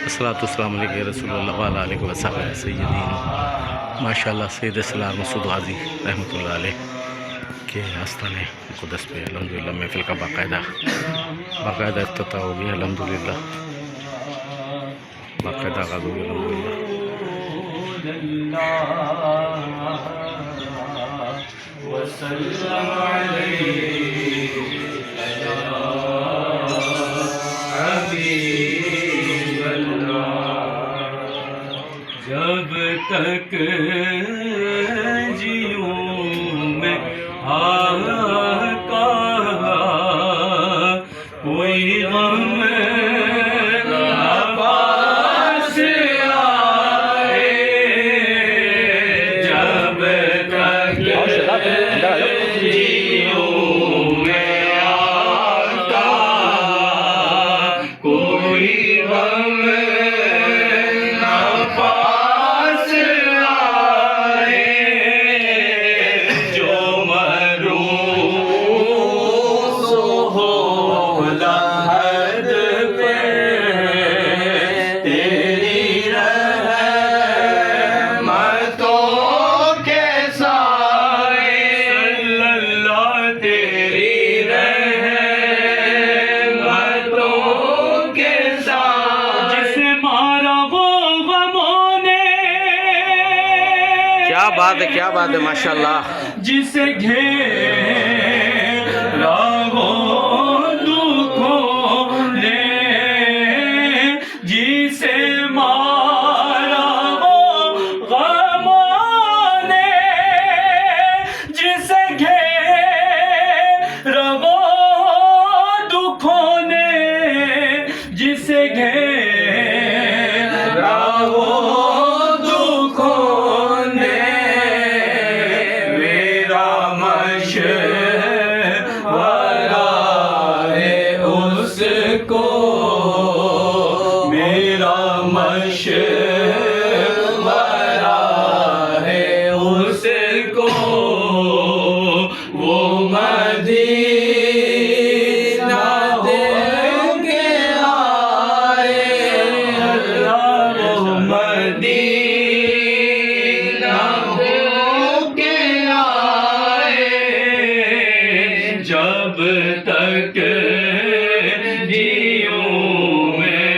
الصلاۃ والسلام علیہ رسول اللہ وعلیہ آلہ وصحبہ سیدین ماشاءاللہ سید سلار مسعود غازی رحمۃ اللہ علیہ کے آستانے قدس پہ الحمدللہ محفل کا باقاعدہ افتتاح ہو گیا الحمدللہ، باقاعدہ آغاز ہو گیا الحمدللہ۔ وسلم علیہ حبیب اللہ، جب تک جیوں میں آقا کوئی غم نہ پاس آئے، جب تک جیوں میں آقا کوئی غم نہ پاس آئے، جو مروس ہو لحد پہ تیری رحمتوں کے سائے، صلی اللہ تیری رحمتوں کے سائے، جسے مارا وہ غموں نے، کیا بات ہے کیا بات ہے ماشاءاللہ، جسے گھیرا وہ دکھوں نے، جسے مارا وہ غموں نے، جسے گھیرا وہ دکھوں نے، جسے گھیرا وہ دکھوں نے، میرا مشورہ ہے اس کو، میرا مشورہ ہے اس کو، وہ مدینہ دیں گے آئے، اللہ وہ مدینہ دیں گے آئے، جب تک جیوں میں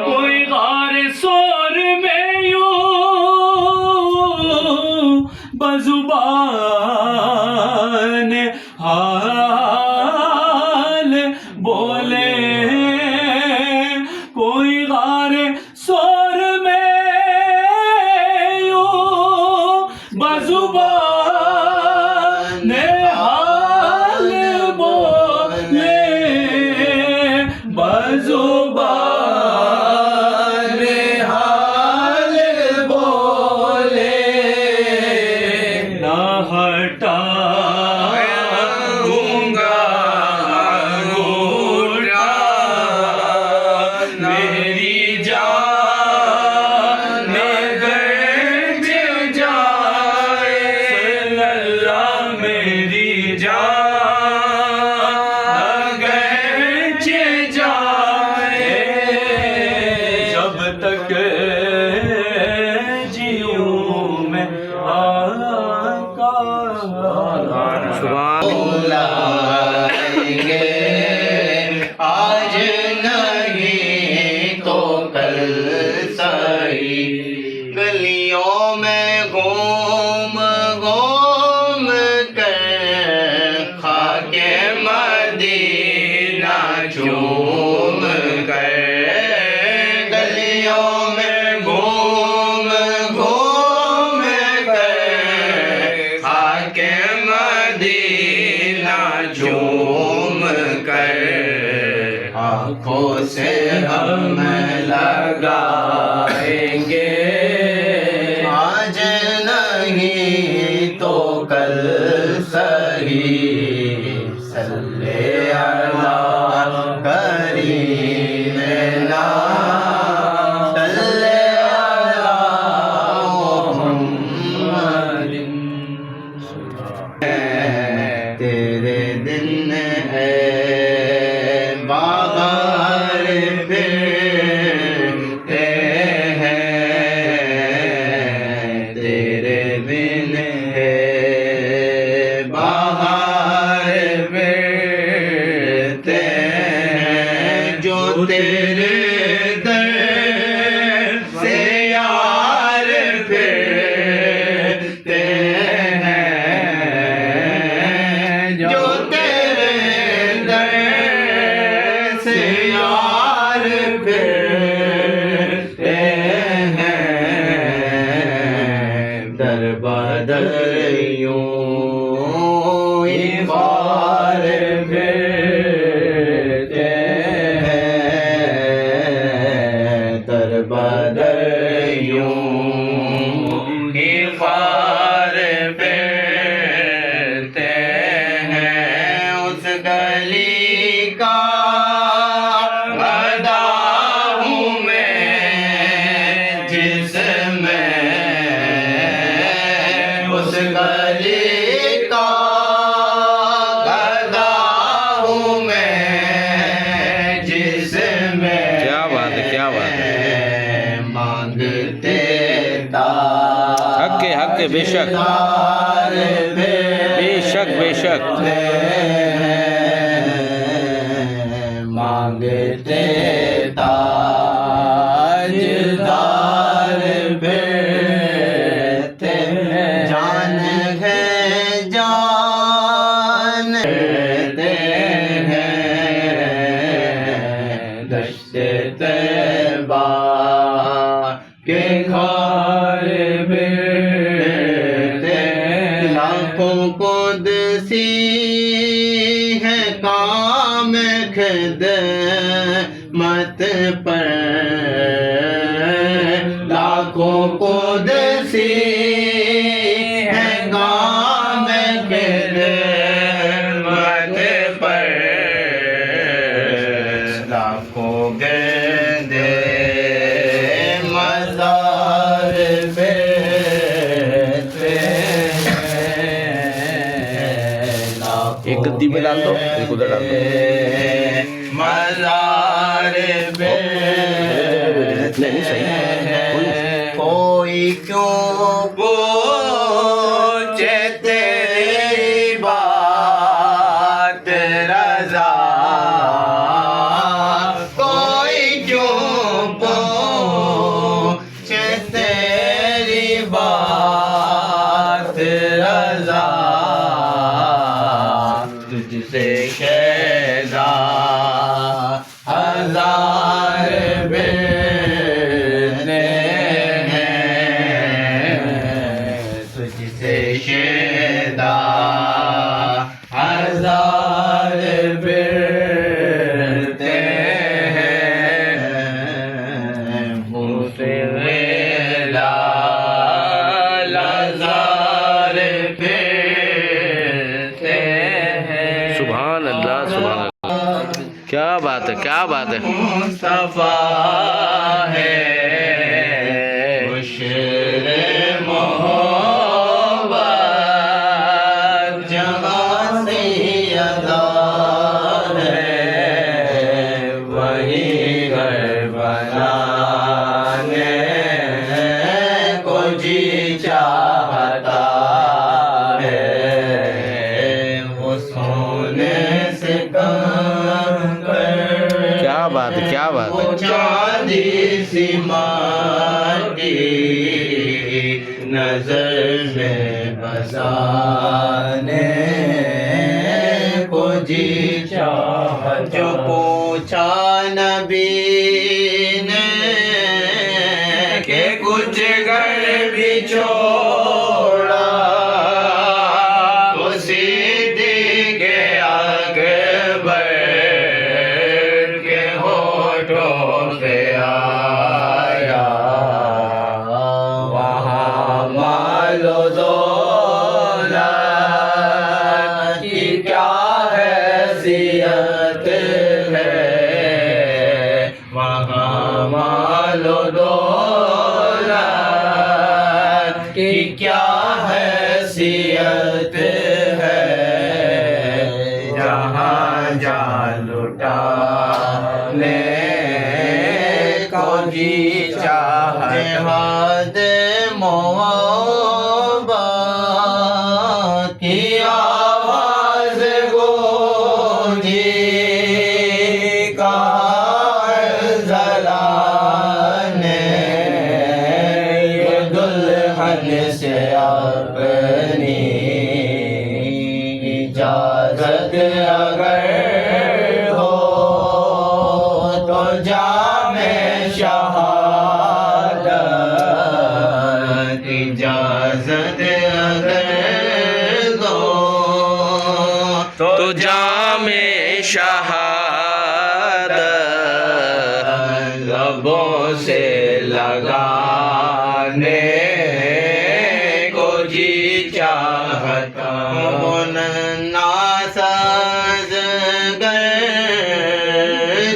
کوئی غار سور میں یوں بزبان حال بولے، کوئی غار سور میں یوں بزبان حال بولے، بزبان حال بولے، نہ ہٹاؤں گا انگوٹھا میری جان گرج جائے، صلی اللہ میری جان گرج جائے، جب تک جیوں میں آقا سبحان بلائیں گے آج نہیں تو کل سہی، گلیوں میں گھوم گھوم کر خاک مدینہ چوم کر، گلیوں میں گھوم گھوم کر خاک مدینہ چوم کر، آنکھوں سے ہم لگائیں گے آج نہیں تو کل سہی، صلی اللہ کریمنا صلی اللہ محمد، تیرے دن ہے باہر پھر تیرے در سے یار پھرتے ہیں جو تیرے در سے یار پھرتے ہیں در بدر یوں ہی بار پھرتے ہیں در بدر یوں ہی بار پھرتے ہیں اس گلی کا گدا ہوں میں جس میں اس گلی کا گدا ہوں میں جس میں کیا بات ہے، کیا بات ہے، مانگتے حق ہے بے شک، بے شک بے شک، مانگتے تاجدار پھرتے ہیں جان ہے جان پھرتے ہیں دشت طیبہ کے گھر پھرتے ہیں لاکھوں قدسی ہے کام خدمت پر لاکھوں قدسی ہے کام خدمت پر لاکھوں گردے مزار پھرتے ہیں ایک گدی میں ڈال دو، ایک ادھر ڈال دو، مزار نہیں صحیح ہے، کوئی کیوں پوچھے تیری بات رضا کوئی کیوں پوچھے تیری بات رضا تجھ سے شیدا ہزار پھرتے ہیں تجھ سے شیدا ہزار پھرتے ہیں مسویلا ہزار پھرتے ہیں سبحان اللہ سبحان اللہ، کیا بات ہے، کیا بات ہے، مصطفیٰ ہے بشر محبت جہاں سے ادا ہے وہی گھر بنانے کو جی چاہتا ہے وہ سونے سے کم کر کیا بات ہے، کیا بات ہے، چاندی سی ماٹی نظر میں بسانے کو جی چاہتا جو پوچھا نبی نے کہ کچھ گھر بھی چھوڑا تو صدیق اکبر کے ہونٹوں سے آیا وہاں مال و دولت کی کیا حیثیت ہے وہاں مال و دولت کی کیا حیثیت ہے جہاں جان لٹانے کو جی چاہتا جہاد محبت کی آواز گونجی کا والا نے یہ دلہن سے اپنی اجازت اگر ہو تو جام شہادت اجازت اگر دو تو جام شہادت لبوں سے لگانے کو جی چاہتا ہوں ناساز گر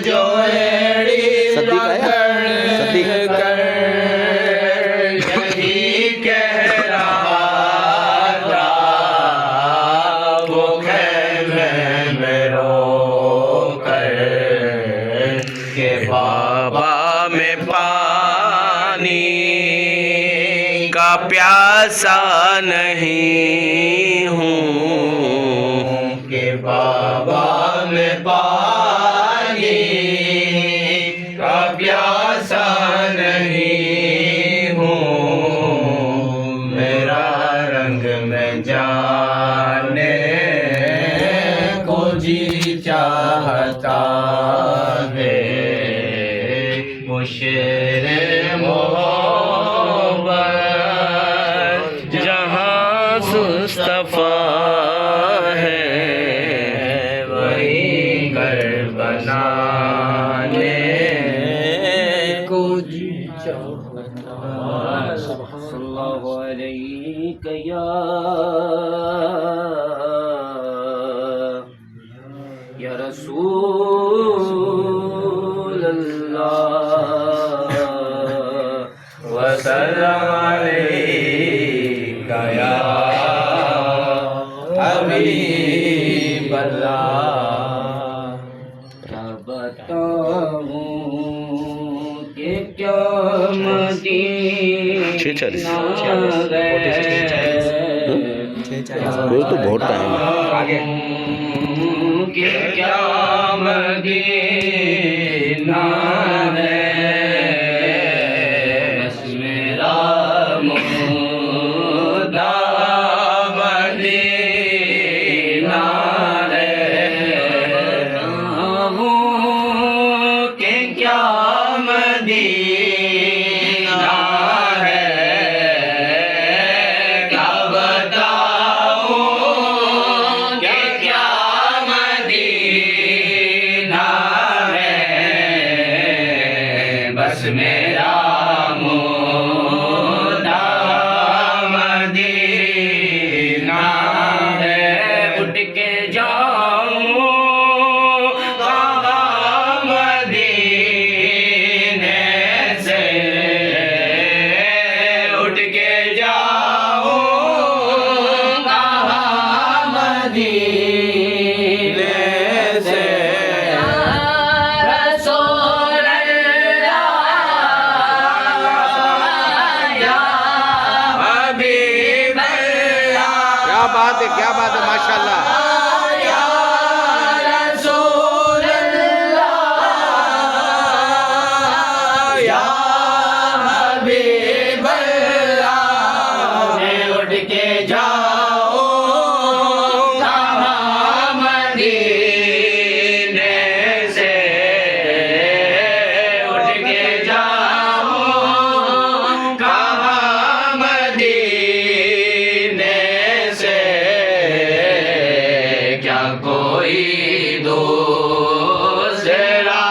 جو ایڑی صدیق کر یہی کہہ رہا تھا وہ خیمے میں رو کر کہ بابا میں پانی کا پیاسا نہیں ہوں کہ بابا میں پانی کا پیاسا نہیں ہوں میرا رنگ میں جانے کو جی چاہتا ہے وہ شیر محبت جہاں مصطفیٰ ہے وہی گھر بنانے کو جی چاہتا صلی اللہ علیہ یا رسول اللہ وسلم علیک یا حبیب اللہ کیا بتاؤں کہ کیا مدینہ 6:40 وہ تو بہت ٹائم ہے آگے کہ کیا مدینہ ہے بس میرا مدینہ مدینہ ہے کہ کیا مدینہ ہے کیا بتاؤں کہ کیا مدینہ ہے بس میرا مولا مدینہ ہے اٹھ کے جاؤں کہاں مدینے سے اٹھ کے جاؤں کہاں مدینے سے رسول اللہ یا حبیب اللہ کیا بات ہے ماشاءاللہ یا رسول اللہ یا حبیب اللہ میں اٹھ کے جاؤں کہاں مدینے سے اٹھ کے جاؤں کہاں مدینے سے کیا کوئی دوسرا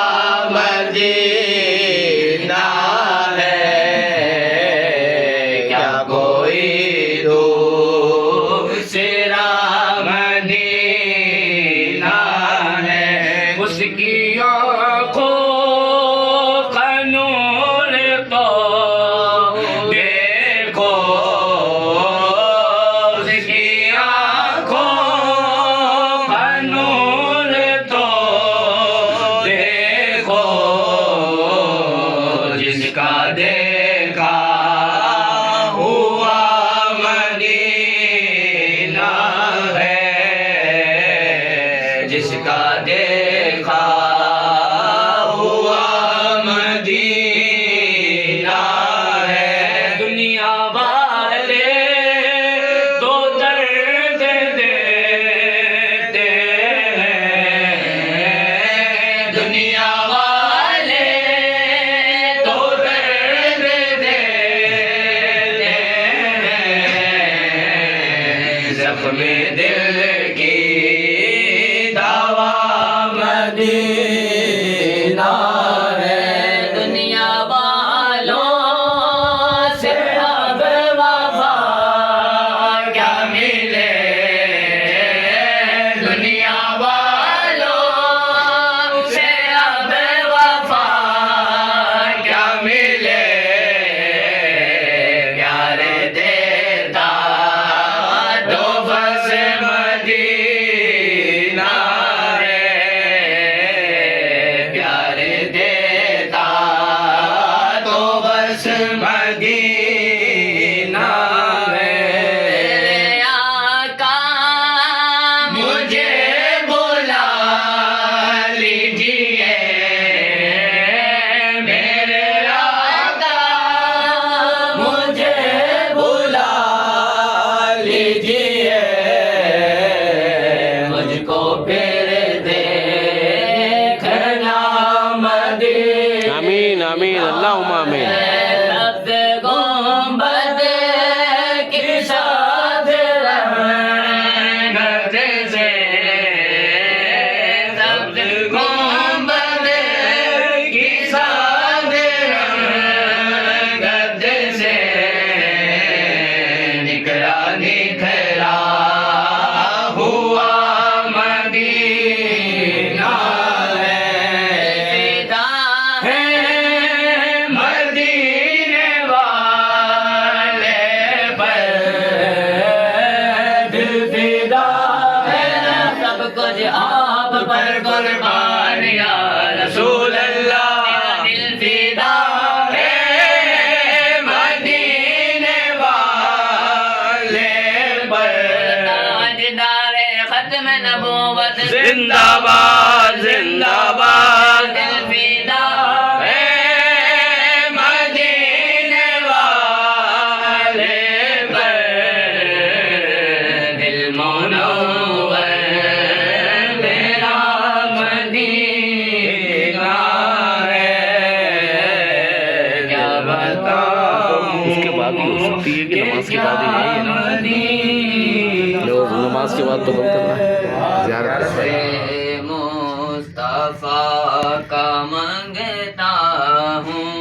مدینہ ہے کیا کوئی دوسرا مدینہ ہے اس کی آنکھوں کا نور تو دیکھو اس کی آنکھوں کا نور تو دیکھو جس کا دیکھا ہوا مدینہ ہے جس کا دیکھا ہوا مدینہ آمین اللہم آمین سبز گنبد کی شاد رنگت سے سبز گنبد کی شاد رنگت سے نکلا ہوا مدینہ فدا ہے مدینے والے پر دل فدا ہے سب کچھ آپ پر قربان یا رسول اللہ دل فدا ہے مدینے والے پر تاجدار ختم نبوت زندہ باد زندہ باد دل فدا ہے مدینے والے پر دل منور میرا مدینہ ہے کیا بتاؤں اس کے بعد بھی ہو سکتی ہے کہ نماز کے بعد ہی نہیں ہے نا لوگ نماز کے بعد تو بند کرنا ہے زیارت کرنا ہے مصطفیٰ کا منگتا ہوں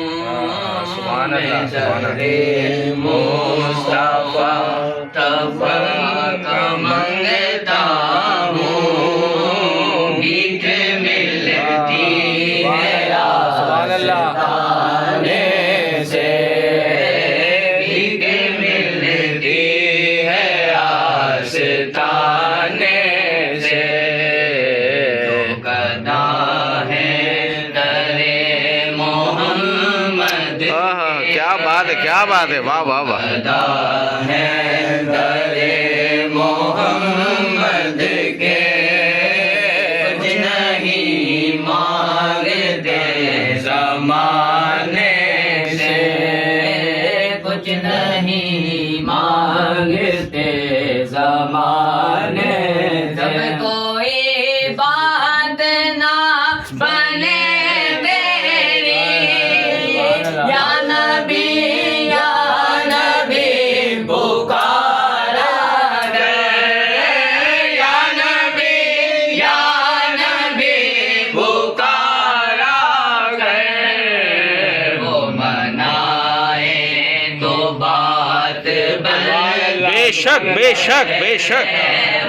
سبحان اللہ، سبحان اللہ۔ مصطفیٰ کا منگتا ہوں بھیک ملتی ہے سبحان اللہ۔ آستانے سے بھیک ملتی ہے آستانے سے جو گدا ہے در محمد کیا بات ہے کیا بات ہے واہ واہ واہ گدا ہے در محمد کے کچھ نہیں مانگتے زمانے سے کچھ نہیں مانگتے زمانے سے کوئی بات نہ بنے تیری یا نبی پکارا گئے یا نبی پکارا گئے وہ منائے تو بات بن بے شک بے شک بے شک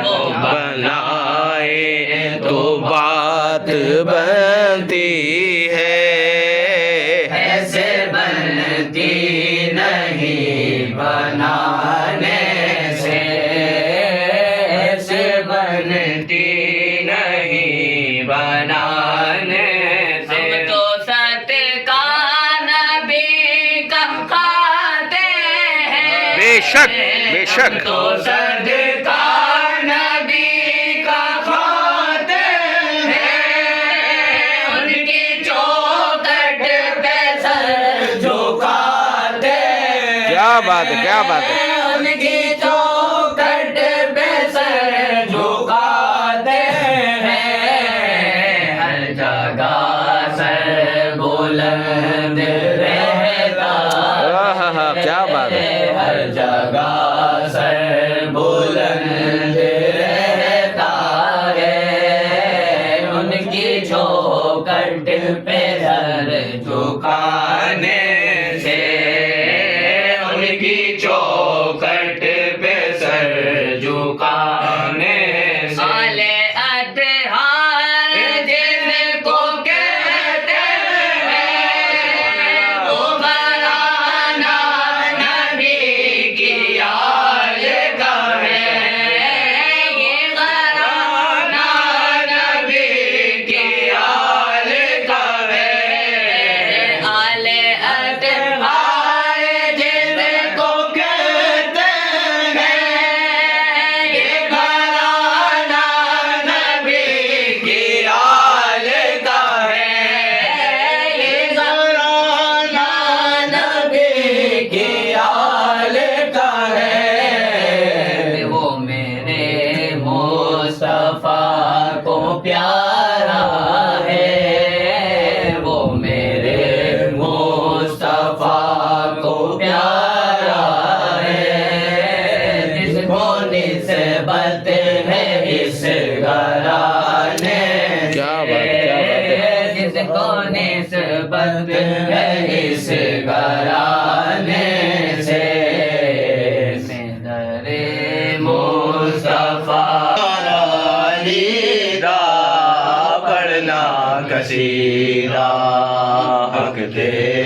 وہ بنائے تو بات بنتی ہے ایسے بنتی نہیں بنانے سے ایسے بنتی نہیں بنانے سے ہم تو صدقہ نبی کا کھاتے ہیں بے شک بے شک تو صدقہ نبی کا کھاتے ہیں ان کی چوکھٹ پہ سر جھکاتے کیا بات ہے کیا بات ہے ان کی چوکھٹ پہ سر جھکاتے ہیں ہر جگہ سر بلند رہتا کیا بات ہے ہر جگہ سر بلند رہتا ہے ان کی چوکھٹ پہ سر جھکانے سے ان کی چوکھٹ پہ سر جھکانے سے اطہار جن کو کہتے ہیں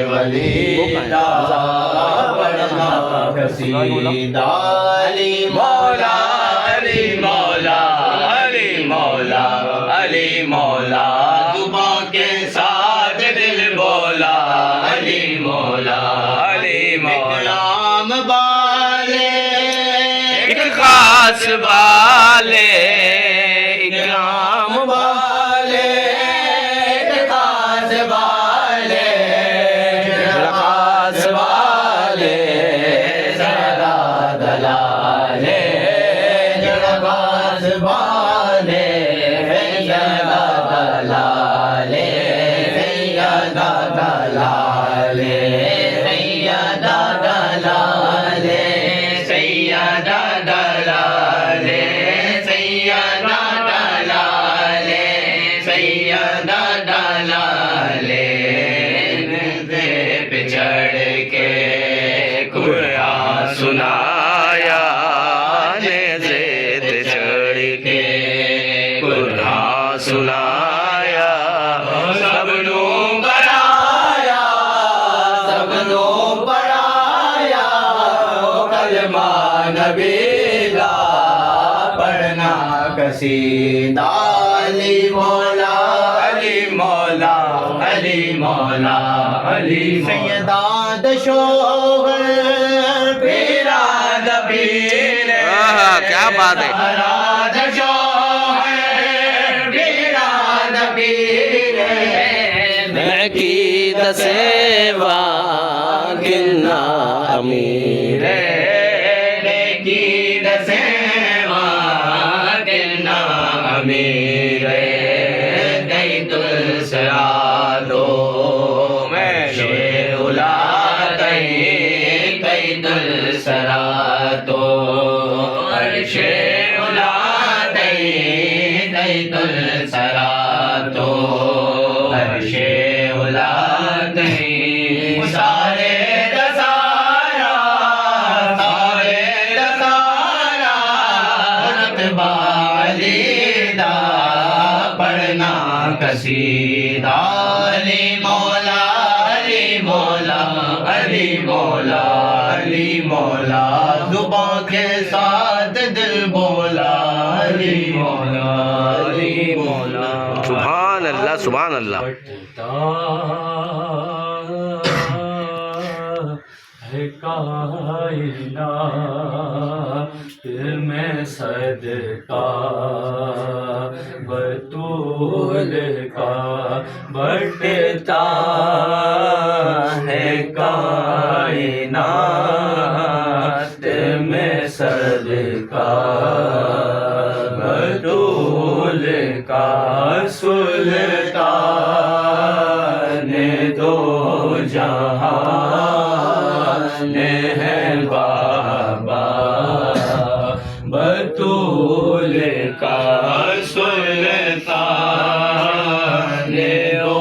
ولی پڑھنا قصیدہ علی مولا علی مولا علی مولا علی مولا زباں کے ساتھ دل بولا علی مولا علی مولا نام والے ایک خاص والے اکرام والے خاص والے خاص والے ذرا دلالے خاص والے دلالے دلالے دلالے سیدہ دلالے سیدہ دلالے سیدہ دلالے پہ چڑھ کے قرآن سنایا نیزے تے چڑھ کے قرآن سنایا سب نو پڑھایا سب نو پڑھایا کلمہ نبی دا پڑھنا قصیدہ علی مولا علی مولا علی مولا علی سیدہ دشوہر پیرا دبیر کیا بات ہے میں کی دسیوا گلنا امیر کی دسیوا گلنا امیر دئی تل سرا دو میں شیولا دئی دئی تل سرا تو شیولا دئی دئی تل سرا تو شیولا دئی سارے دسارا سارے دسارا رتبالی دا پڑھنا قصیدہ علی مولا علی مولا علی مولا علی مولا زباں کے ساتھ دل بولا علی مولا علی مولا سبحان اللہ سبحان اللہ ہے کائنات میں صدقہ بطول کا بٹتا ہے کائنات میں صدقہ بطول کا سلطان دو جہان ہے بابا بطول کا سلطان دو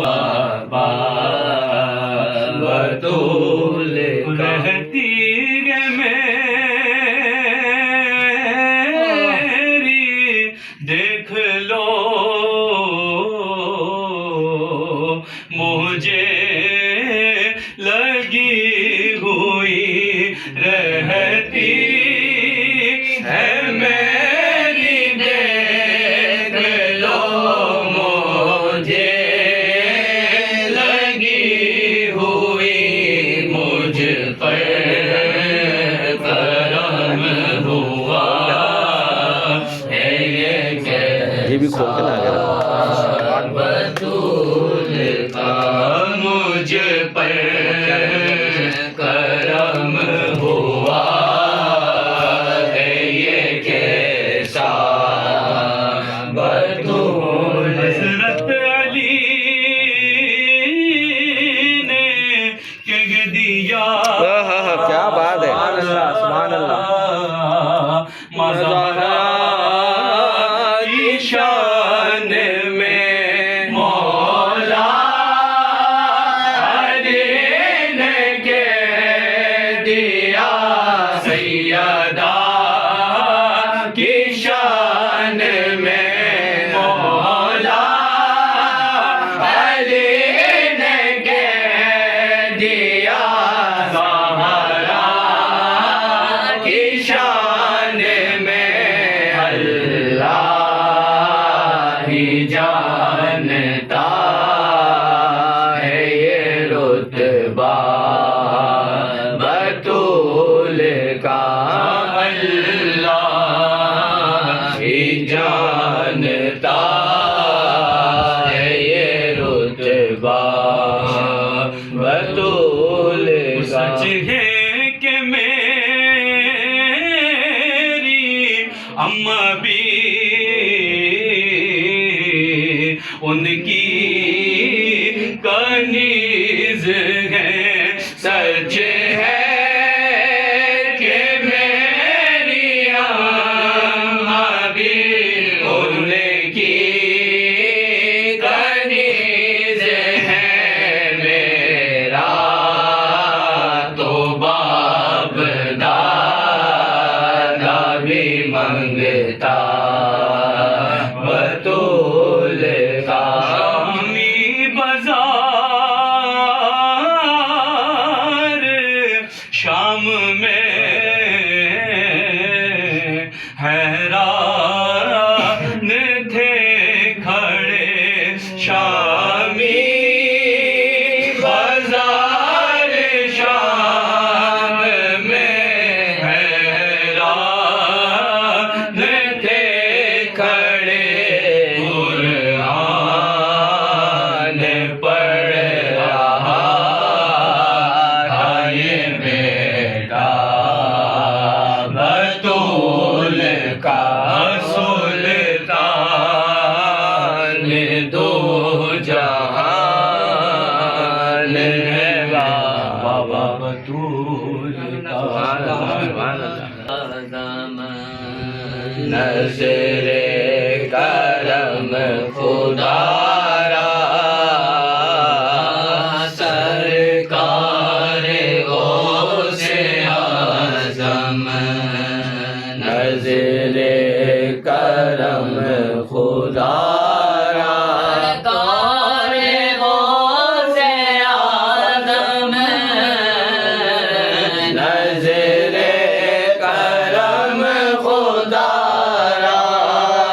بابا بطول کہتی ہے میری دیکھ لو مجھے لگی ہوئی رہتی ہے میری دیکھ لو مجھے لگی ہوئی مجھ پر کرم ہوا ہے یہ بھی کھول کے لا کے رکھو بطول کا مجھ پر کرم ہوا ہے یہ کیسا بطول حضرت علی نے کہہ دیا کیا بات ہے سبحان اللہ مزارہ کی شان میں مولا علی نے کہہ دیا سیدہ کی شان میں مولا علی نے کہہ دیا زہرا کی شان میں اللہ ہی جانتا ہے یہ رتبہ بطول کا اللہ ہی جانتا ہے یہ رتبہ بطول کا سچ ہے کہ میری اماں بھی ان کی کنیز ہے سچ ہے کہ میری اماں بھی ان کی کنیز ہے میرا تو باپ دادا بھی منگتا بطول کا شامی بازار شام میں حیران تھے کھڑے شامی بازار شام میں حیران تھے کھڑے قرآن پڑھ رہا تھا یہ بیٹا بطول کا سلطان دو جہان ہے بابا بطول کا نظر کرم خدا را سرکار غوث اعظم نظر کرم خدا را نظر کرم خدا را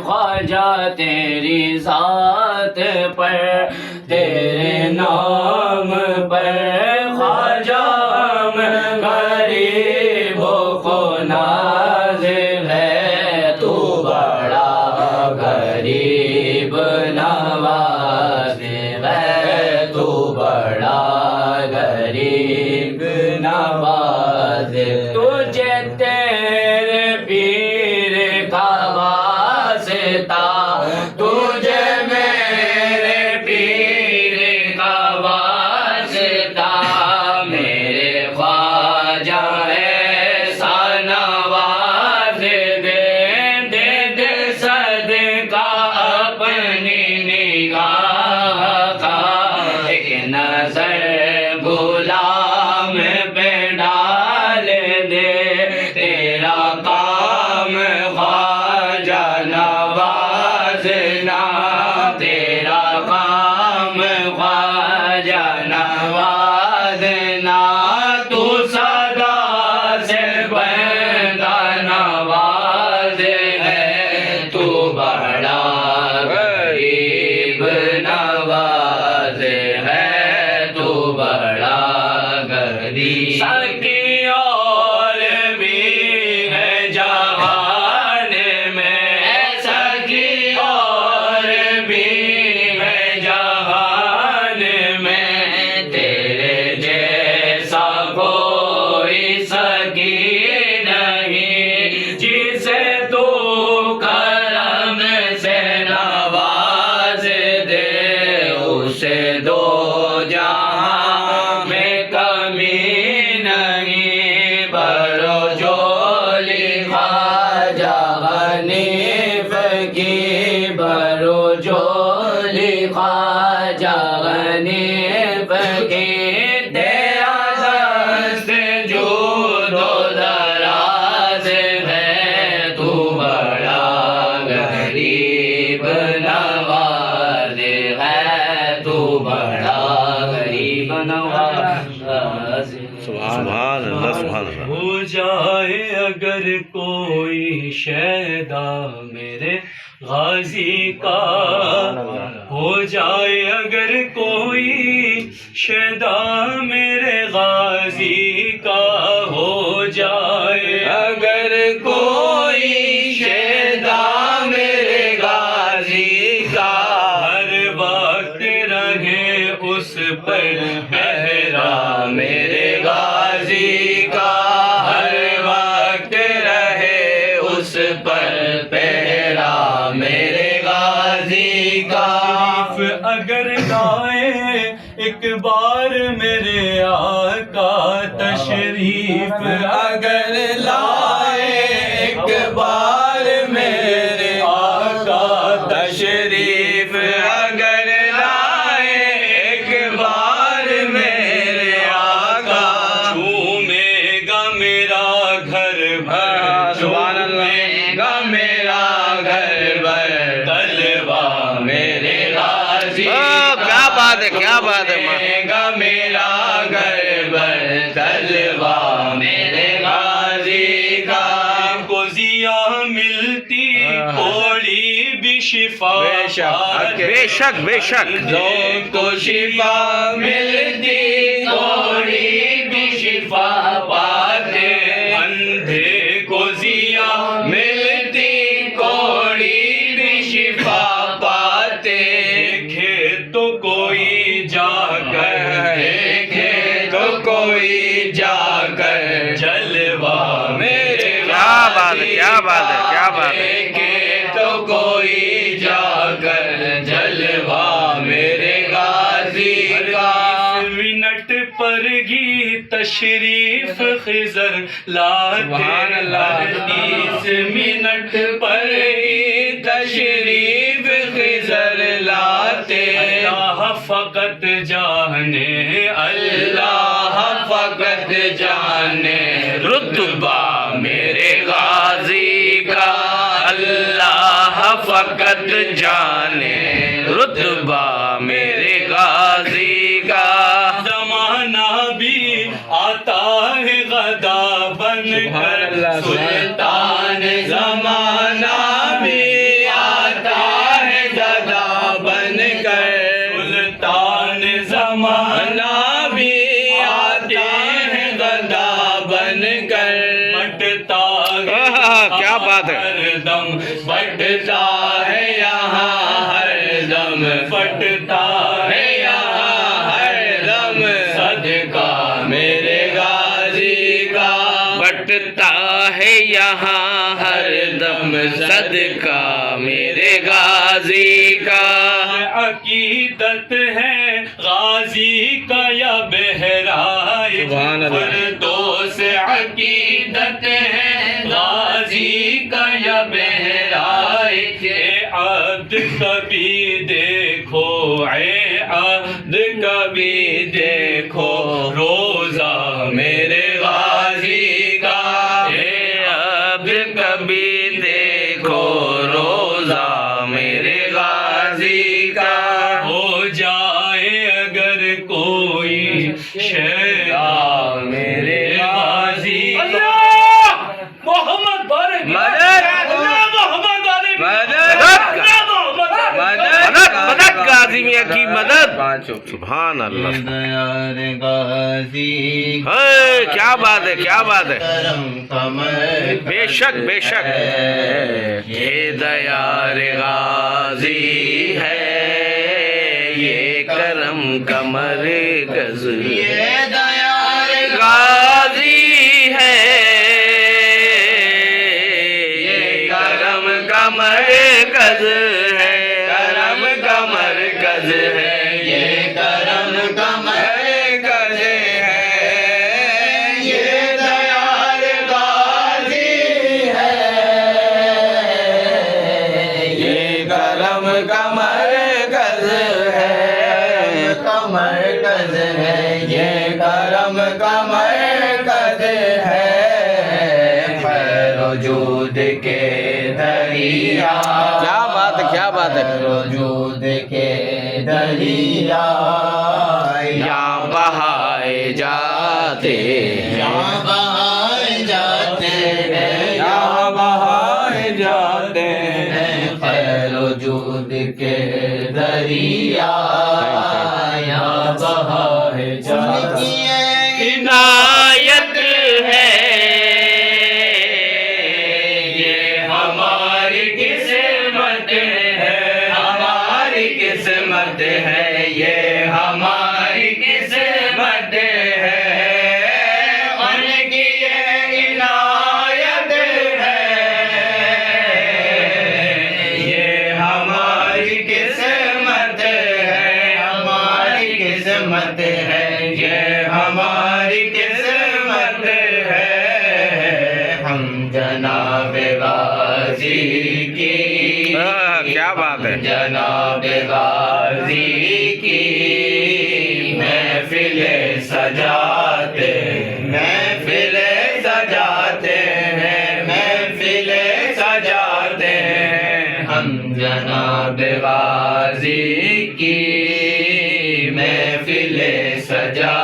خواجہ تیری ذات پر، تیرے نام پر خواجہ ہم غریب و نازل ہے، تو بڑا غریب نواز ہے، تو بڑا غریب نواز، تجھے تیرے پیر کا واسطہ، تجھے میرے پیر کا واسطہ، میرے خواجہ ایسا نواز دے، دے دے صدقہ اپنی نگاہ کا، ایک نظر غلام پہ ڈال دے، تیرا کام خواجہ نوازنا، تیرا کام خواجہ نوازنا، تو صدا سے بندہ نواز ہے، تو بڑا غریب نواز ہے، تو بڑا غریب سکی اور بھی ہے جہان میں، سکی اور بھی ہے جہان میں، تیرے جیسا کوئی سکی نہیں، جسے تو کرم سے نواز دے، اسے دو جہاں میں کمی نہیں، بڑو جولی خواجہ حنیف کی، بڑو جولی خواجہ حنیف کی، تیرا دست جود و دراز ہے، تو بڑا غریب نواز ہے، تو بڑا غریب نواز ہے۔ سبحان اللہ سبحان اللہ۔ ہو جائے اگر کوئی شیدا میرے غازی کا، ہو جائے اگر کوئی شیدا میرے غازی کا، ہو جائے اگر کوئی شیدا میرے غازی کا، ہر وقت رہے اس پر پہرا میرے غازی کا، ہر وقت رہے اس پر پہرا میرے غازی کا، اگر لائے ایک بار میرے آقا تشریف، اگر لائے ایک بار میرے آقا تشریف، اگر لائے ایک بار میرے آقا، جھومے گا میرا گھر بھر، سبحان اللہ، گا میرا گھر بھر طلبا میرے غازی کیا بات ہے کیا بات ہے گا میرا گھر بھر طلبا میرے غازی کا، کو ضیا ملتی کوڑی بھی شفا بے شک بے شک لوگ کو شفا ملتی کوڑی بھی شفا پاتے، اندھے کو ضیا ملتی کوڑی بھی شفا پاتے، دیکھے تو کوئی جا کر، دیکھے تو کوئی جا کر جلوہ میرے کیا بات ہے کیا بات ہے کیا بات ہے۔ دیکھے تو کوئی جا کر جلوہ میرے غازی کا، منٹ پر گی تشریف خضر لاتے، سبحان اللہ۔ 30 منٹ پر ہی تشریف خضر لاتے، اللہ فقط جانے، اللہ فقط جانے رتبہ میرے غازی کا، اللہ فقط جانے رتبہ میرے غازی کا، زمانہ بھی آتا ہے غدا بن کر، سلطان زمانہ بھی زمانہ بھی آتا ہے غدا بن کر، بٹتا کیا بات ہے، ہر دم بٹتا ہے یہاں ہر دم، بٹتا ہے یہاں ہر دم، صدقہ میرے غازی کا، بٹتا ہے یہاں ہر دم، صدقہ میرے غازی کا، عقیدت ہے غازی کا یا بہرائے، سبحان اللہ۔ فردوس عقیدت ہے غازی کا یا بہرائے، اے عبد کبھی دیکھو، اے عبد کبھی دیکھو روزہ میرے غازی کا، اے عبد کبھی دیکھو روزہ میرے غازی کا، ہو جائے اگر کوئی شیدا میرے غازی کا، محمد بارے مدد، محمد بارے مدد، مدد مدد غازی میاں کی مدد، پانچوں سبحان اللہ، دیار غازی ہے کیا بات ہے، کیا بات ہے، کرم کمر، بے شک بے شک، یہ دیار غازی ہے، یہ کرم کمر گز، یہ دیار غازی ہے، یہ کرم کمر گز ہے، کرم کمر گز ہے، یہ کرم کمر گز ہے، یہ دیار غازی ہے، یہ کرم کمر گز ہے، کمر گز ہے، یہ کرم کمر گز ہے، خیر وجود کے دریا، کیا بات ہے، کیا بات ہے، وجود کے دریا، یہاں بہائے جاتے، یہاں بہائے جاتے ہیں، یہاں بہائے جاتے ہیں، خیر وجود کے دریا، یہاں بہائے جاتے ہیں، عنایت ہے یہ ہماری قسمت ہے، ہماری قسمت ہے، یہ ہماری قسمت ہے، ان کی یہ عنایت ہے، یہ ہماری قسمت ہے، ہماری قسمت ہے، یہ ہماری قسمت ہے، ہم جناب غازی کی، کیا بات ہے، جناب غازی کی محفل سجاتے، محفل سجاتے ہیں، محفل سجاتے ہیں، ہم جناب غازی کی محفل سجا،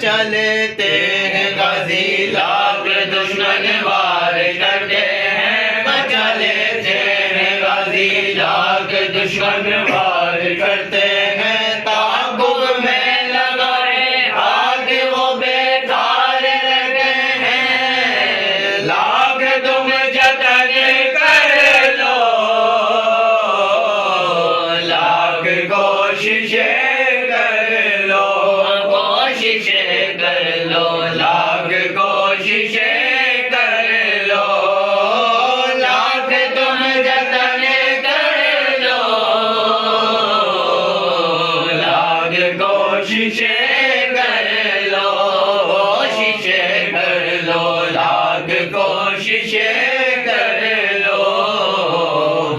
چلتے ہیں غازی لاکھ دشمن وار کرتے ہیں، بچا لیتے ہیں غازی لاکھ دشمن وار کرتے ہیں، تعاقب میں لگائے ہاتھ وہ بیکار رہتے ہیں، لاکھ تم جتن کر لو، لاکھ کوششیں کر لو، کوششیں کر لو، لاکھ کوششیں کر لو، لاکھ تم جتن کر لو، لاکھ کوششیں کر لو، کوششیں کر لو، لاکھ کوششیں کر لو،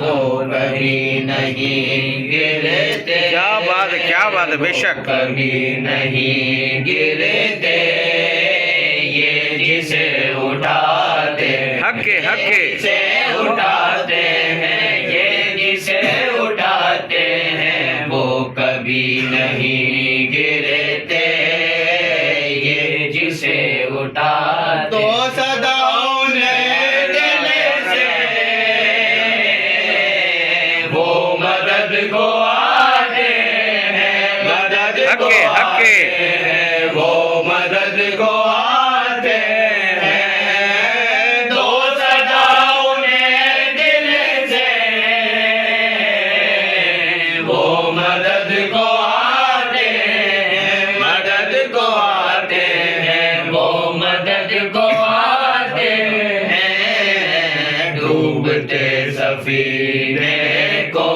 وہ کبھی نہیں گرتے، کیا بات ہے، کیا بات ہے، بے شک، کبھی نہیں گرتے، یہ جسے اٹھاتے، حق کے حق کے، جسے اٹھاتے ہیں، یہ جسے اٹھاتے ہیں، وہ کبھی نہیں گرتے، یہ جسے اٹھاتے، تو صداؤں نے دل سے وہ مدد کو آتے ہیں، مدد ہکے ہکے وہ مدد کو آتے ہیں دو صدا انہیں دل سے وہ مدد کو آتے ہیں مدد کو آتے ہیں وہ مدد کو آتے ہیں ڈوبتے سفینے کو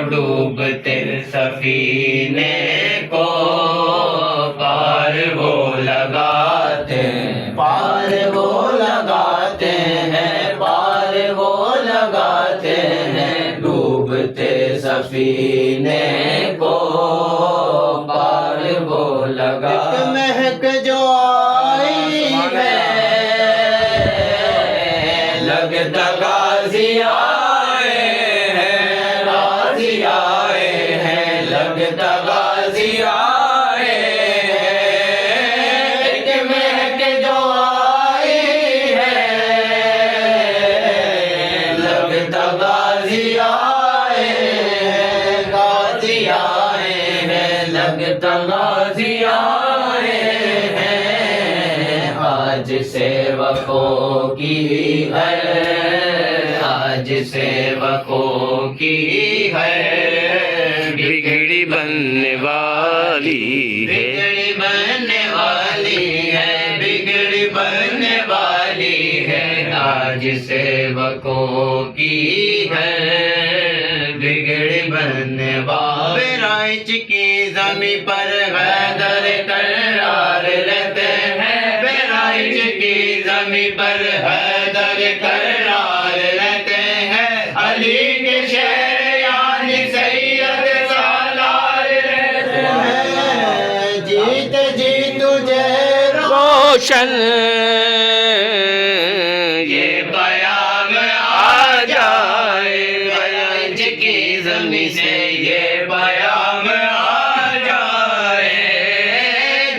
ڈوبتے سفینے کو پار وہ لگاتے ہیں پار وہ لگاتے ہیں پار وہ لگاتے ہیں ڈوبتے سفینے کو پار وہ لگاتے مہک جو آئی ہے لگتا غازی آئے ہیں غازی آئے ہیں لگتا غازی آئے ہیں ایک مہک جو آئی ہے لگتا غازی آئے ہیں غازی آئے ہیں لگتا غازی آئے ہیں آج سیوکوں کی ہے آج سیوکوں کی ہے بگڑی بننے والی ہے بگڑی بننے والی ہے بگڑی بننے والی ہے آج سیوکوں کی ہے بگڑی بننے والی رائچ کی زمین پر حیدر کرار رہتے ہیں رائچ کی زمین پر حیدر کرار رہتے ہیں علی کے شہر یعنی سید سالار رہتے ہیں جیت جی تجھے روشن یہ پیام آ جائے رائچ کی زمین سے یہ پیام آ جائے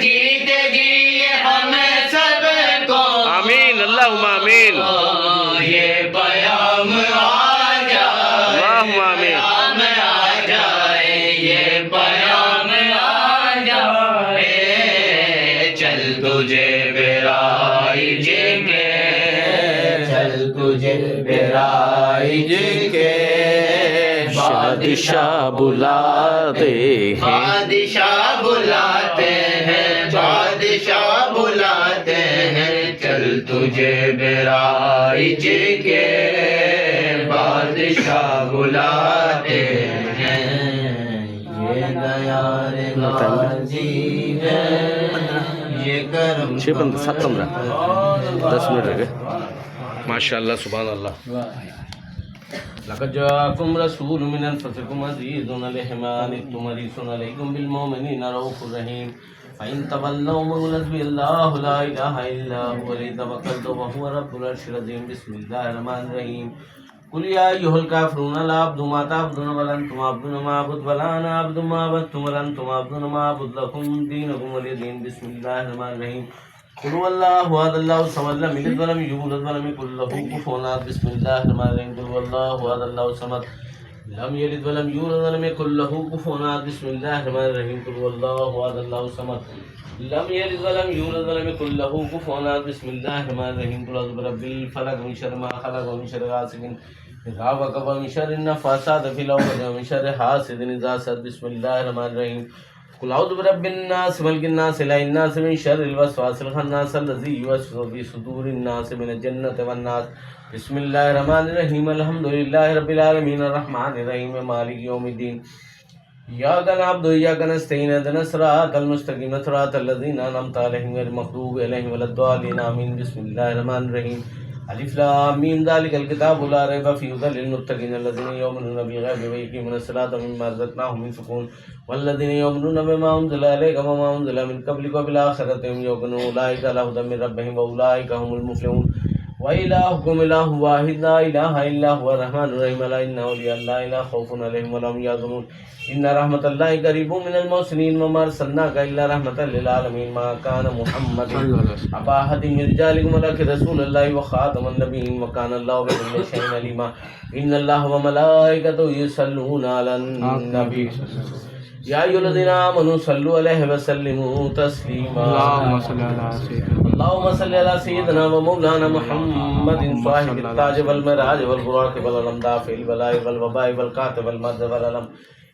جیت جی ہم سب کو آمین اللہم آمین یہ پیام آ جائے اللہم آمین پیام آ جائے یہ پیام آ جائے چل تجھے برائج کے چل تجھے برائج کے بادشاہ بلاتے ہیں بادشاہ بلاتے ہیں بادشاہ بلاتے ہیں چل تجھے برائج کے بادشاہ بلاتے ہیں یہ دیار غازی ہے یہ کرم 6-7 10 منٹ رہ گئے ماشاءاللہ سبحان اللہ لقد جاءكم رسول من انفسكم عزيز عليه ما عنتم حريص عليكم بالمؤمنين رؤوف رحيم فإن تولوا فقل حسبي الله لا إله إلا هو عليه توكلت وهو رب العرش العظيم بسم الله الرحمن الرحيم قل يا أيها الكافرون لا أعبد ما تعبدون ولا أنتم عابدون ما أعبد ولا أنا أعبد ما عبدتم ولا أنتم عابدون ما أعبد لكم دينكم ولي دين بسم الله الرحمن الرحيم قل هو الله احد الله الصمد لم يلد ولم يولد ولم يكن له كفوا احد بسم الله الرحمن الرحيم قل هو الله احد الله الصمد لم يلد ولم يولد ولم يكن له كفوا احد بسم الله الرحمن الرحيم قل هو الله احد الله الصمد لم يلد ولم يولد ولم يكن له كفوا احد بسم الله الرحمن الرحيم قل اعوذ برب الفلق من شر ما خلق ومن شر غاسق اذا وقب ومن شر النفاثات في العقد ومن شر حاسد اذا حسد بسم الله الرحمن الرحيم قل اعوذ برب الناس ملك الناس اله الناس من شر الوسواس الخناس الذي يوسوس في صدور الناس من الجنة والناس بسم الله الرحمن الرحيم الحمد لله رب العالمين الرحمن الرحيم مالك يوم الدين إياك نعبد وإياك نستعين اهدنا الصراط المستقيم صراط الذين أنعمت عليهم غير المغضوب عليهم ولا الضالين آمين بسم الله الرحمن الرحيم الف لام میم ذلك الكتاب لا ريب فيه هدى للمتقين الذين يؤمنون بالغيب ويقيمون الصلاة ومما رزقناهم ينفقون والذين يؤمنون بما أنزل إليك وما أنزل من قبلك وبالآخرة هم يوقنون أولئك على هدى من ربهم وأولئك هم المفلحون وإلهكم إله واحد لا إله إلا هو الرحمن الرحيم ألا إن أولياء الله لا خوف عليهم ولا هم يحزنون إن رحمة الله قريب من المحسنين وما أرسلناك إلا رحمة للعالمين ما كان محمد أبا أحد من رجالكم ولكن رسول الله وخاتم النبيين وكان الله بكل شيء عليما إن الله وملائكته يصلون على النبي یا ایھا الذین آمنوا صلوا علیہ وسلموا تسلیما اللهم صل على سيدنا اللهم صل على سيدنا ومولانا محمد صاحب التاج والمراج والبراق والعلمداء في البلاء والوباء والقات والمرض والعلم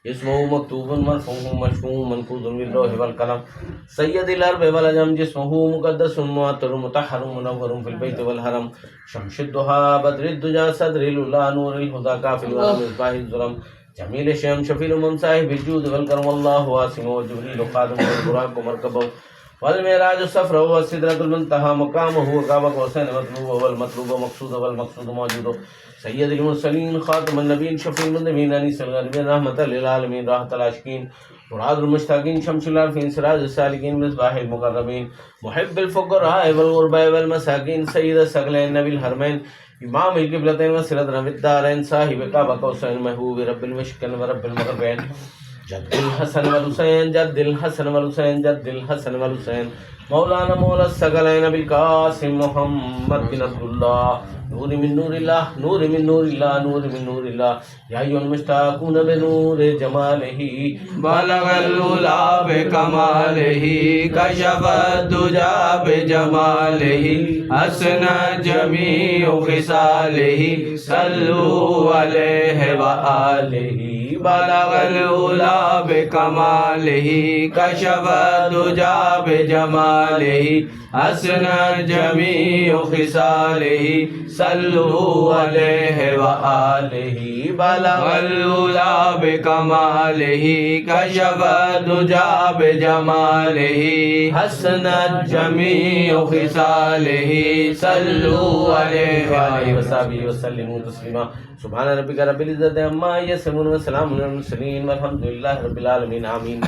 اسمه مكتوب مرفوع مشفوع منفوذ باللوح والقلم سید الارض والعجم جسمه مقدس معطر مطهر منور في البيت والحرم شمس الضحى بدر الدجى صدر الاولى نور الهدى كافل والمصباح الظلم جمیل شم شفیع الامم صاحب الجود والکرم اللہ واسم وجبریل خادم والبراق مرکبہ والمعراج السفر والسدرۃ المنتہى مقامه قاب قوسین مطلوب والمطلوب مقصود والمقصود موجود سید المرسلین خاتم النبیین شفیع المذنبین انیس الغریبین رحمۃ للعالمین راحت العاشقین مراد المشتاقین شمس العارفین سراج السالکین مصباح المقربین محب الفقراء والغرباء والمساکین سید الثقلین نبی الحرمین امام القبلتین و سرت نبی الدارین صاحب کعبہ قوسین محبوب رب المشرقین و رب المغربین جد الحسن والحسین جد الحسن والحسین جد الحسن والحسین مولانا مولا الثقلین ابی القاسم محمد بن عبداللہ نور من نور اللہ نور من نور اللہ نور من نور اللہ یا ایھا المشتاقون بنور جمالہ بلغ العلا بکمالہ کشف الدجى بجمالہ حسن جمیع خصالہ صلوا علیہ وآلہ بلغ العلا بکمالہ کشف الدجى بجمالہ حسن جمیع خصالہ صلوا علیہ وآلہ بلغ العلا بکمالہ کشف الدجى بجمالہ حسن جمیع خصالہ صلوا علیہ وآلہ وصحبہ وسلم تسلیما سبحان ربک رب العزت عما یصفون وسلام علی المرسلین والحمد للہ رب العالمین آمین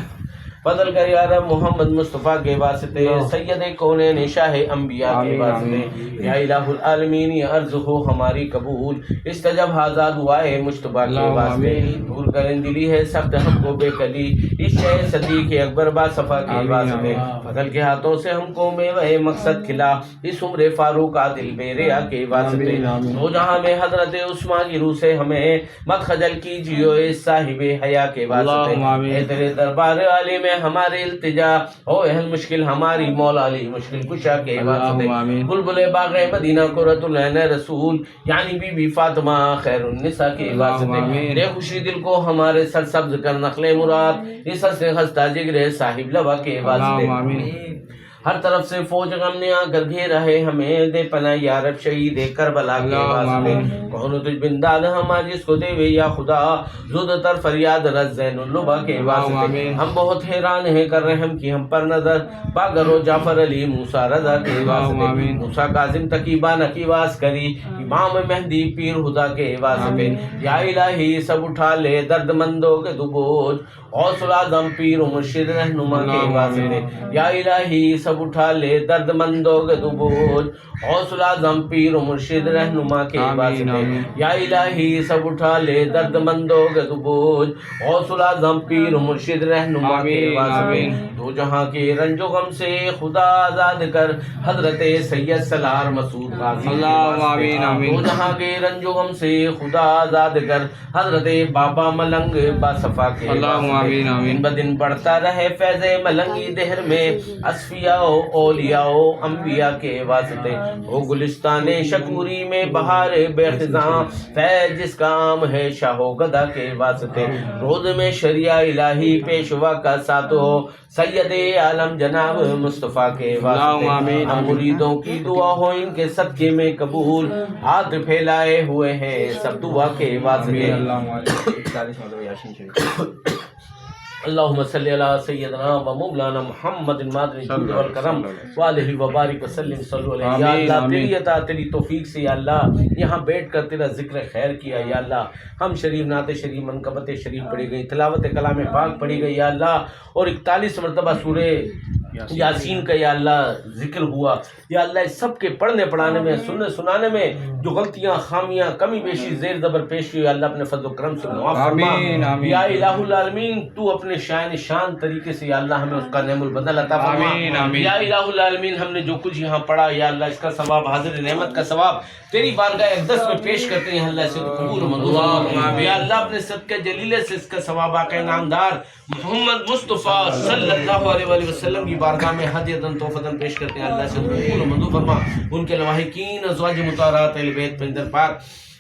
فضل کر یا رب محمد مصطفیٰ کے واسطے سید کونین شاہ انبیاء کے واسطے یا الہ العالمین یہ عرض ہو ہماری قبول استجب حاضر دعائے مجتبیٰ کے واسطے دور کریں دلی ہے سخت ہم کو بے کلی اس شہ صدیق اکبر با صفا کے واسطے فضل کے ہاتھوں سے ہم کو میوہ مقصد کھلا اس عمر فاروق عادل بے ریا کے واسطے دو جہاں میں حضرت عثمان کی روح سے ہمیں مت خجل کیجیو اس صاحب حیا کے واسطے اے تیرے دربار عالی میں ہمارے التجا او اہل مشکل ہماری مولا علی مشکل کشا کے واسطے بلبل باغ مدینہ قرۃ العین رسول یعنی بی بی فاطمہ خیر النساء کے واسطے دے خوشی دل کو ہمارے سر سبز کر نخل مراد اس حسن خستہ جگر صاحب لبا کے واسطے ہر طرف سے فوج غم نے آ کر گھیرا ہے ہمیں دے پناہ یا رب شہید کربلا کے واسطے کون تجھ بنداد ہما جس کو دے وے یا خدا زود تر فریاد رز زین اللبا کے واسطے ہم بہت حیران ہیں کر رحم کی ہم پر نظر پاگرو جعفر علی موسیٰ رضا کے واسطے موسیٰ کاظم تقیبہ نقیواز کری امام مہدی پیر خدا کے واسطے یا الہی سب اٹھا لے درد مندوں کے تو بوجھ غوث اعظم پیر و مرشد رہنما کے واسطے یا الہی سب اٹھا لے درد مندوں کے تو بوجھ غوث اعظم پیر و مرشد رہنما کے واسطے یا الہی سب اٹھا لے درد مندوں کے تو بوجھ غوث اعظم پیر و مرشد رہنما کے واسطے دو جہاں کے رنج و غم سے خدا آزاد کر حضرت سید سلار مسعود غازی دو جہاں کے رنج و غم سے خدا آزاد کر حضرت بابا ملنگ باصفا کے واسطے دن بدن بڑھتا رہے فیض ملنگی دہر میں اصفیاء و اولیاء و انبیاء کے واسطے وہ گلستان شکوری میں بہار بے خزاں فیض جس کا عام ہے شاہ و گدا کے واسطے روز میں شریعہ الہی پیشوا کا ساتھ ہو سید عالم جناب مصطفیٰ کے واسطے ہم مریدوں کی دعا ہو ان کے صدقے میں قبول ہاتھ پھیلائے ہوئے ہیں سب دعا کے واسطے اللہم صلی اللہ سیدنا و مولانا محمد مادن جود والکرم والہ وبارک وسلم صلو علیہ یا اللہ تیری عطا تیری توفیق سے یا اللہ یہاں بیٹھ کر تیرا ذکر خیر کیا یا اللہ ہم شریف نعت شریف منقبت شریف پڑھی گئی تلاوت کلام پاک پڑھی گئی یا اللہ اور 41 مرتبہ سورہ یاسین کا یا اللہ ذکر ہوا یا اللہ اس سب کے پڑھنے پڑھانے میں سننے سنانے میں جو غلطیاں خامیاں کمی بیشی زیر زبر پیش ہوئی اللہ اپنے فضل و کرم سے معاف فرما یا الہ العالمین تو اپنے شان طریقے سے یا اللہ ہمیں اس کا نعم البدل عطا فرما یا الہ العالمین ہم نے جو کچھ یہاں پڑھا یا اللہ اس کا ثواب حاضر نعمت کا ثواب تیری بارگاہ اقدس میں پیش کرتے ہیں اللہ سے قبول و منظور یا اللہ اپنے صدقہ جلیلے سے اس کا ثواب آقا نامدار محمد مصطفیٰ صلی اللہ علیہ وآلہ وسلم کی بارگاہ میں ہدیۃً تحفۃً پیش کرتے ہیں، اللہ سے قبول و منظور فرما۔ ان کے لواحقین ازواج مطہرات اہل بیت پیغمبر پاک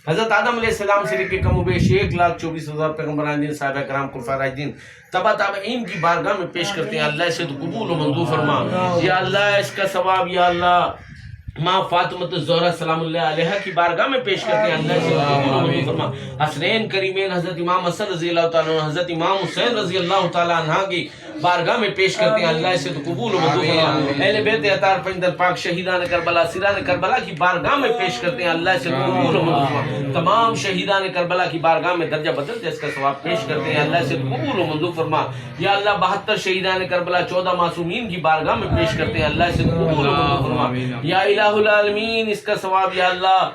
حضرت آدم علیہ السلام سے لے کے کم و بیش 1,24,000 پیغمبران دین، صحابہ کرام، خلفائے راشدین، تبع تابعین کی بارگاہ میں پیش کرتے ہیں، اللہ سے قبول و منظور فرما۔ یا اللہ اس کا ثواب یا اللہ ماں فاطمۃ الزہرا سلام اللہ علیہ کی بارگاہ میں پیش کرتے ہیں، اللہ سے قبول و منظور فرما۔ حسنین کریمین حضرت امام حسن رضی اللہ تعالیٰ عنہ، حضرت امام حسین رضی اللہ تعالیٰ عنہ کی بارگاہ میں پیش کرتے ہیں، اللہ سے قبول و منظور فرما۔ اہل بیت اطہار پیغمبر پاک شہیدان کربلا، سیران کربلا کی بارگاہ میں پیش کرتے ہیں، اللہ سے قبول و منظور فرما۔ تمام شہیدان کربلا کی بارگاہ میں درجہ بدل جس کا ثواب پیش کرتے ہیں، اللہ سے قبول و منظور فرما۔ یا اللہ 72 شہیدان کربلا 14 معصومین کی بارگاہ میں پیش کرتے ہیں، اللہ سے قبول و منظور فرما۔ یا الہ العالمین اس کا ثواب یا اللہ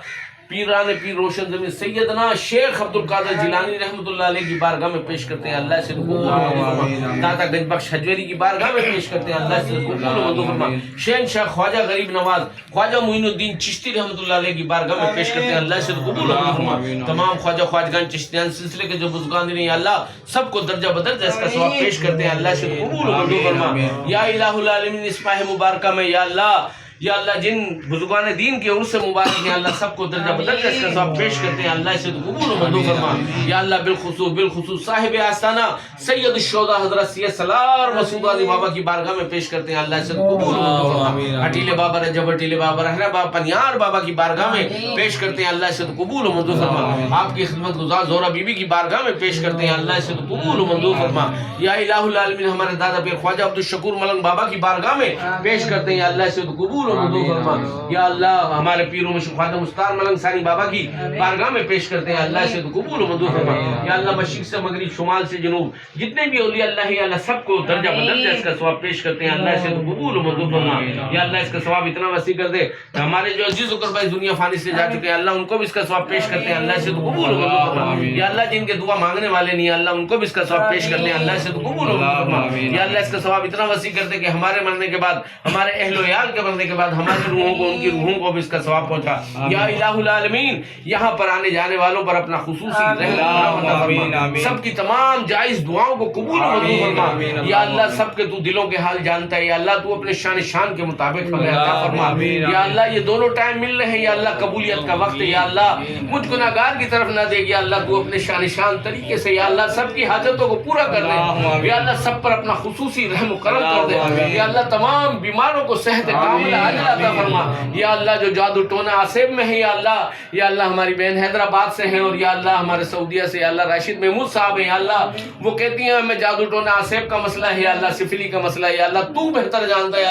پیران پیر روشن زمین سیدنا شیخ عبد القادر جیلانی رحمۃ اللہ علیہ کی بارگاہ میں پیش کرتے ہیں، اللہ سے قبول و منظور فرما۔ داتا گنج بخش حجویری کی بارگاہ میں پیش کرتے ہیں، اللہ سے قبول و منظور فرما۔ شہنشاہ خواجہ غریب نواز خواجہ معین الدین چشتی رحمۃ اللہ علیہ کی بارگاہ میں پیش کرتے ہیں، اللہ سے قبول و منظور فرما۔ تمام خواجہ خواجگان چشتیان سلسلے کے جو بزرگان دین یا اللہ سب کو درجہ بدل اس کا ثواب پیش کرتے ہیں، اللہ سے قبول و منظور فرما۔ یا الہ العالمین اس ماہ مبارکہ میں یا اللہ جن بزرگان دین کے عرص مبارک ہیں اللہ سب کو درجہ بدل کر اس کا ثواب پیش کرتے ہیں، اللہ سے قبول و منظور فرما۔ یا اللہ بالخصوص صاحب آستانہ سید الشہداء حضرت سید سالار مسعود علی بابا کی بارگاہ میں پیش کرتے ہیں، اللہ سے قبول و منظور فرما۔ اٹیلے بابا رجب اٹیلے بابا رہنا بابا پنیار بابا کی بارگاہ میں پیش کرتے ہیں، اللہ سے قبول و منظور فرما۔ آپ کی خدمت گزار زہرا بی بی کی بارگاہ میں پیش کرتے ہیں، اللہ سے قبول و منظور فرما۔ یا الہ العالمین ہمارے دادا پیر خواجہ عبد الشکور ملنگ بابا کی بارگاہ میں پیش کرتے ہیں، اللہ سے قبول و منظور فرما۔ یا اللہ ہمارے پیروں میں خواجہ مستار ملنگ ثانی بابا کی بارگاہ میں پیش کرتے ہیں، اللہ سے قبول و منظور فرما۔ یا اللہ مشرق سے مغرب شمال سے جنوب جتنے بھی اولیاء اللہ ہیں اللہ سب کو درجہ بدل اس کا ثواب پیش کرتے ہیں، اللہ سے قبول و منظور فرما۔ یا اللہ اس کا ثواب اتنا وسیع کر دے ہمارے جو عزیز و قربا اس دنیا فانی سے جا چکے ہیں اللہ ان کو بھی اس کا ثواب پیش کرتے ہیں، اللہ سے قبول و منظور فرما۔ یا اللہ جن کے دعا مانگنے والے نہیں اللہ ان کو بھی اس کا ثواب پیش کرتے ہیں، اللہ سے قبول و منظور فرما۔ یا اللہ اس کا ثواب اتنا وسیع کر دے کہ ہمارے مرنے کے بعد ہمارے اہل و عیال کے مرنے کے بعد ہماری روحوں کو ان کی روحوں کو بھی اس کا ثواب پہنچا۔ یا الہ العالمین یہاں پر آنے جانے والوں پر اپنا خصوصی رحم عطا فرما، سب کی تمام جائز دعاؤں کو قبول و منظور فرما۔ یا اللہ سب کے تو دلوں کے حال جانتا ہے، یا اللہ تو اپنے شان کے مطابق ہمیں عطا فرما۔ یا اللہ یہ دونوں ٹائم مل رہے ہیں، یا اللہ قبولیت کا وقت ہے، یا اللہ مجھ گناہگار کی طرف نہ دے، یا اللہ تو اپنے شان طریقے سے یا اللہ سب کی حاجتوں کو پورا کر دے، یا اللہ سب پر اپنا خصوصی رحم و کرم کر دے، یا اللہ تمام بیماروں کو صحت کاملہ عاجلہ عطا فرما۔ یا اللہ جو جادو ٹونا آصف میں ہے یا اللہ ہماری بہن حیدرآباد سے ہیں، اور یا اللہ ہمارے سعودیہ سے یا اللہ راشد محمود صاحب ہیں، یا اللہ وہ کہتی ہیں ہمیں جادو ٹونا آصف کا مسئلہ ہے، یا اللہ سفلی کا مسئلہ ہے، یا اللہ تو بہتر جانتا ہے،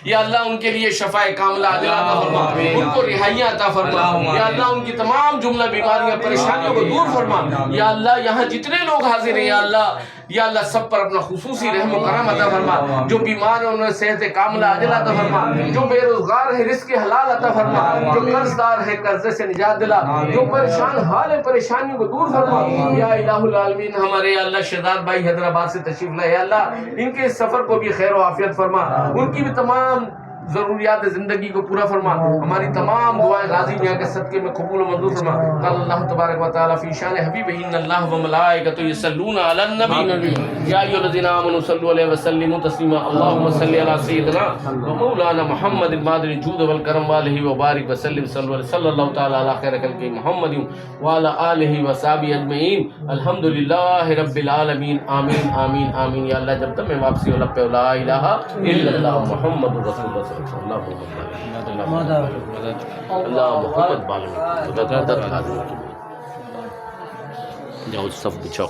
یا اللہ ان کے لیے شفاء کاملہ عاجلہ عطا فرما، ان کو رہائیاں عطا فرما، یا اللہ ان کی تمام جملہ بیماریاں پریشانیوں کو دور فرما۔ یا اللہ یہاں جتنے لوگ حاضر ہیں یا اللہ سب پر اپنا خصوصی رحم و کرم عطا فرما، جو بیمار ہیں انہیں صحت کاملہ عاجلہ عطا فرما، جو بے روزگار ہے رزق حلال عطا فرما، جو قرض دار ہے قرضے سے نجات دلا، جو پریشان حال ہے پریشانیوں کو دور فرما۔ یا الہ العالمین ہمارے اللہ شہزاد بھائی حیدرآباد سے تشریف لائے، یا اللہ ان کے سفر کو بھی خیر و عافیت فرما، ان کی بھی تمام ضروریات زندگی کو پورا فرما، ہماری تمام دعائیں غازی میاں کے صدقے میں قبول و منظور فرما۔ قال اللہ تبارک و تعالی فی شان حبیبہ ان اللہ و ملائکۃ یصلون علی النبی یا ایھا الذین آمنوا صلوا علیہ وسلموا تسلیما اللهم صل علی سیدنا و مولانا محمد المادن الجود والکرم والہ وبارک وسلم صلی اللہ تعالی علی خیر خلق محمد وعلی آلہ وصحبہ اجمعین الحمدللہ رب العالمین آمین آمین آمین۔ یا اللہ جب تک میں واپسی ہو لب پہ لا الہ الا اللہ محمد رسول اللہ اللہ محمد بالغ جاؤ سب بچاؤ۔